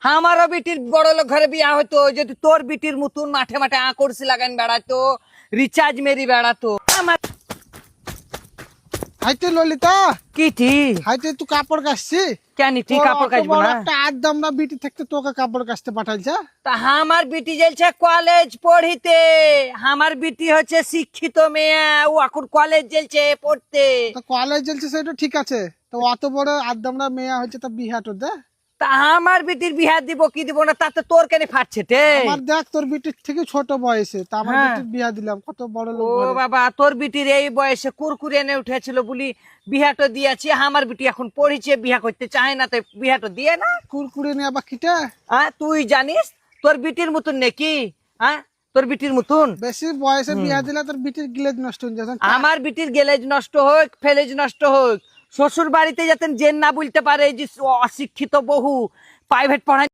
আমারও বিটির বড় লোক ঘরে বিয়া হতো, যদি তোর বিটির মতন মাঠে মাঠে আকর্ষি লাগান বেড়াতো, রিচার্জ মেরি বেড়াতো। আমার হাইতে ললিতা, কিটি হাইতে তুই কাপড় কাচছি? কেন তুই কাপড় কাচবো না? একটা আড্ডামরা বিটি থাকতে তোকে কাপড় কাচতে পাঠাইছে? তা আমার বিটি যাইছে কলেজ পড়িতে। আমার বিটি হচ্ছে শিক্ষিত মেয়ে, ও এখন কলেজ যাইছে পড়তে। তো কলেজ জ্বলছে সেটা ঠিক আছে, তো অত বড় আড্ডামরা মেয়ে হয়েছে তা বিহাটো দে। তা আমার বিটির বিহা দিব কি দিব না তাতে তোর কেন ফাটছে তে? আমার দেখ তোর বিটির থেকে ছোট বয়সে তা আমার হ্যাঁ। বিটির বিয়া দিলাম, কত বড় ও লোক ঘরে। বাবা, তোর বিটির এই বয়সে কুরকুরে এনে উঠেছিল বলি বিহাটো দিয়েছি। আমার বিটি এখন পড়িছে, বিহা করতে চায় না, তাই বিহাটো দিয়ে না। কুরকুরে নিয়ে আবার কিটা? তুই জানিস তোর বিটির মতন নাকি? তোর বিটির মতন বেশি বয়সে বিয়া দিলে তোর বিটির গ্লেজ নষ্ট হয়ে যাবে। আমার বিটির গেলেজ নষ্ট হোক, ফেলেজ নষ্ট হোক, শ্বশুর বাড়িতে যাতে জেন না বলতে পারে যে অশিক্ষিত বহু প্রাইভেট পড়ায়